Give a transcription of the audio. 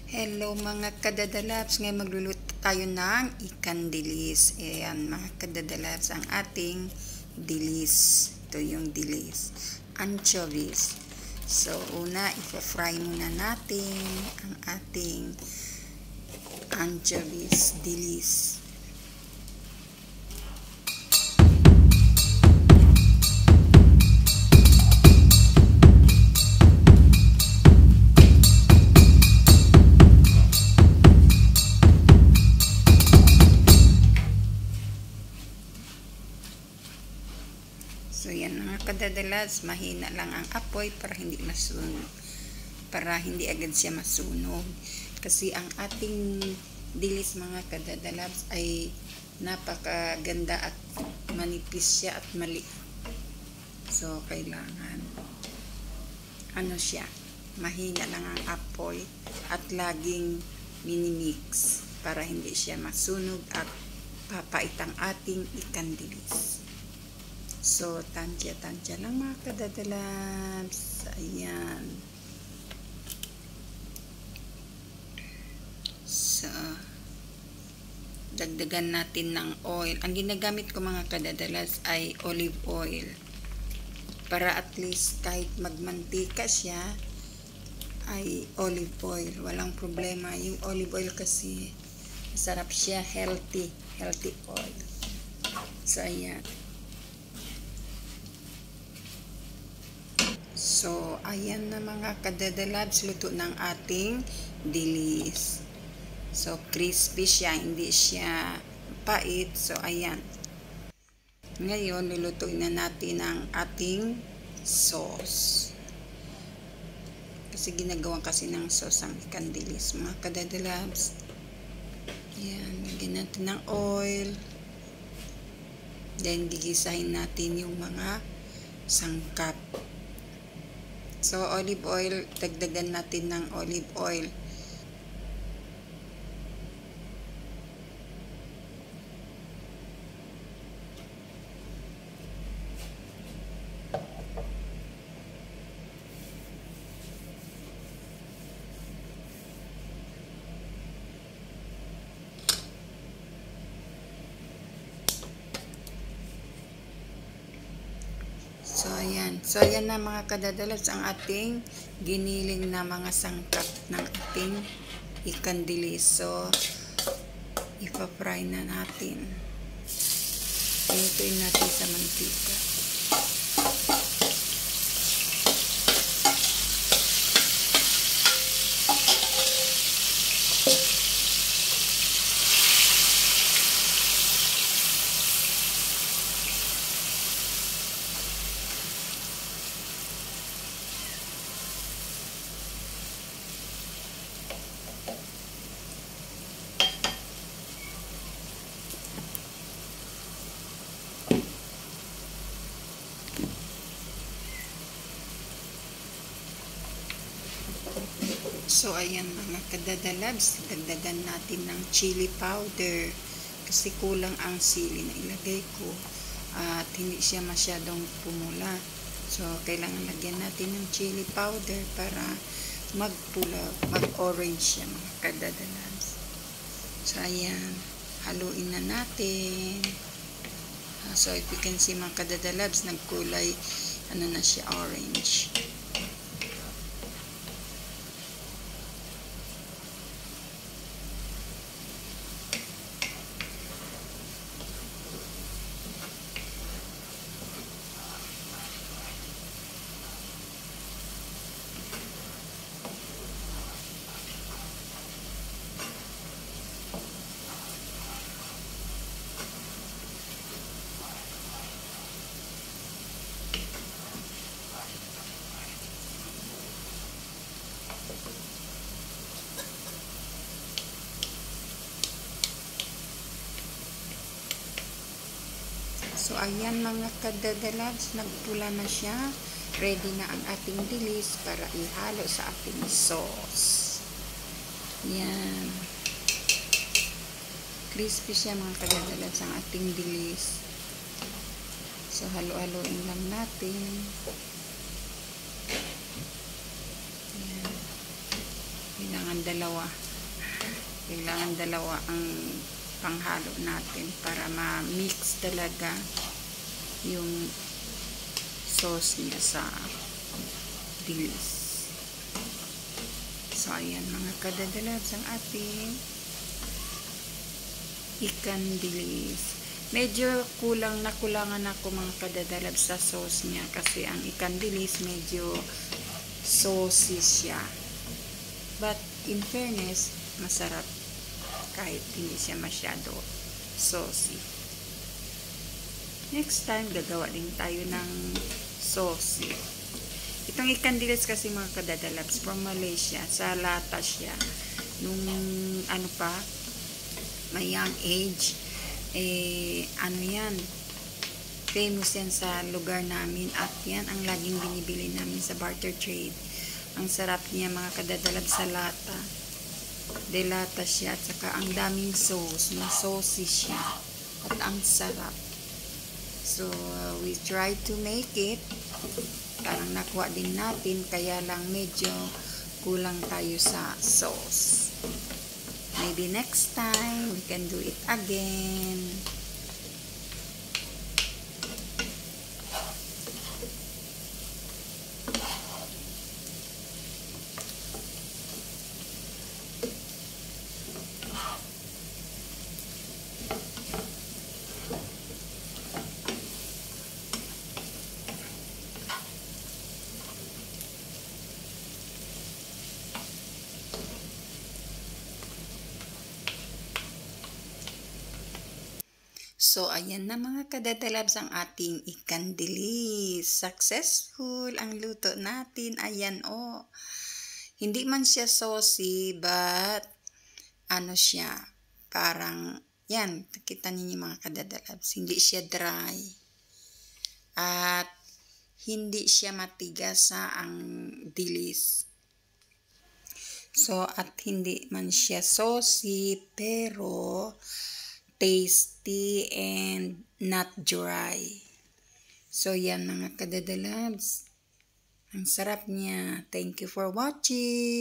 Hello mga kadadalabs, ngayon magluluto tayo ng ikan dilis. Ayan mga kadadalabs, ang ating dilis. Ito yung dilis. Anchovies. So una, ipa-fry muna natin ang ating anchovies dilis. So yan mga kadadalas, mahina lang ang apoy para hindi masunog, para hindi agad siya masunog. Kasi ang ating dilis mga kadadalabs ay napakaganda at manipis siya at maliit. So kailangan ano siya, mahina lang ang apoy at laging minimix para hindi siya masunog at papait ang ating ikan dilis. So, tansya-tansya lang mga kadadalabs. Ayan. So, dagdagan natin ng oil. Ang ginagamit ko mga kadadalas ay olive oil. Para at least kahit magmantika siya, ay olive oil. Walang problema. Yung olive oil kasi, masarap siya. Healthy oil. So, ayan. So, ayan na mga kadadalabs, luto ng ating dilis. So, crispy siya, hindi siya pait. So, ayan. Ngayon, lulutuin na natin ang ating sauce. Kasi ginagawa kasi ng sauce ang ikan dilis, mga kadadalabs. Ayan, lagyan natin ng oil. Then, gigisahin natin yung mga sangkap. So, olive oil, dagdagan natin ng olive oil. So, ayan na mga kadadalabs ang ating giniling na mga sangkap ng ating ikan dilis. So, ipa-fry na natin. Inutuin natin sa mantika. So, ayan mga kadadalabs, dagdagan natin ng chili powder kasi kulang ang sili na ilagay ko at hindi siya masyadong pumula. So, kailangan lagyan natin ng chili powder para magpula, mag-orange siya mga kadadalabs. So, ayan, haluin na natin. So, if you can see mga kadadalabs, nagkulay, ano na siya, orange. So, ayan mga kadadalabs, nagpula na siya. Ready na ang ating dilis para ihalo sa ating sauce. Yan. Crispy siya mga kadadalabs ang ating dilis. So, halo-haloin lang natin. Yan. Kailangan dalawa. Kailangan dalawa ang panghalo natin para ma-mix talaga yung sauce niya sa dilis. So, ayan mga kadadalabs ang ating ikan dilis. Medyo nakulangan ako mga kadadalabs sa sauce niya kasi ang ikan dilis medyo saucy siya. But, in fairness, masarap kahit hindi siya masyado saucy. Next time, gagawa din tayo ng saucy. Itong ikan dilis kasi mga kadadalabs from Malaysia, sa lata siya. Nung ano pa, may young age, ano yan, famous yan sa lugar namin at yan ang laging binibili namin sa barter trade. Ang sarap niya mga kadadalabs sa lata. Delata siya at saka ang daming sauce, na saucy siya at ang sarap. So we try to make it, parang nakuha din natin, kaya lang medyo kulang tayo sa sauce. Maybe next time we can do it again. So, ayan na mga kadadalabs ang ating ikan dilis. Successful ang luto natin. Ayan, oh. Hindi man siya saucy, but ano siya, parang, yan, kita ninyo mga kadadalabs. Hindi siya dry. At hindi siya matigas sa ang dilis. So, at hindi man siya saucy, pero tasty and not dry. So, yan mga kadadalabs. Ang sarap niya. Thank you for watching.